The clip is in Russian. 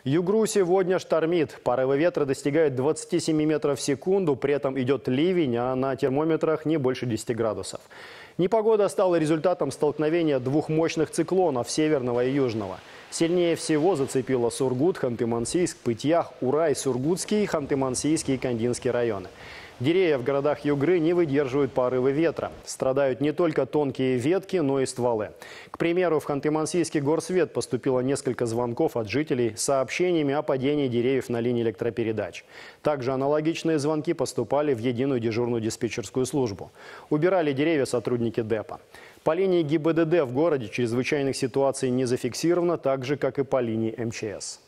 Югру сегодня штормит. Порывы ветра достигают 27 метров в секунду, при этом идет ливень, а на термометрах не больше 10 градусов. Непогода стала результатом столкновения двух мощных циклонов – северного и южного. Сильнее всего зацепило Сургут, Ханты-Мансийск, Пытьях, Урай, Сургутский, Ханты-Мансийский и Кандинский районы. Деревья в городах Югры не выдерживают порывы ветра. Страдают не только тонкие ветки, но и стволы. К примеру, в Ханты-Мансийский горсвет поступило несколько звонков от жителей с сообщениями о падении деревьев на линии электропередач. Также аналогичные звонки поступали в единую дежурную диспетчерскую службу. Убирали деревья сотрудники ДЭПа. По линии ГИБДД в городе чрезвычайных ситуаций не зафиксировано, так же, как и по линии МЧС.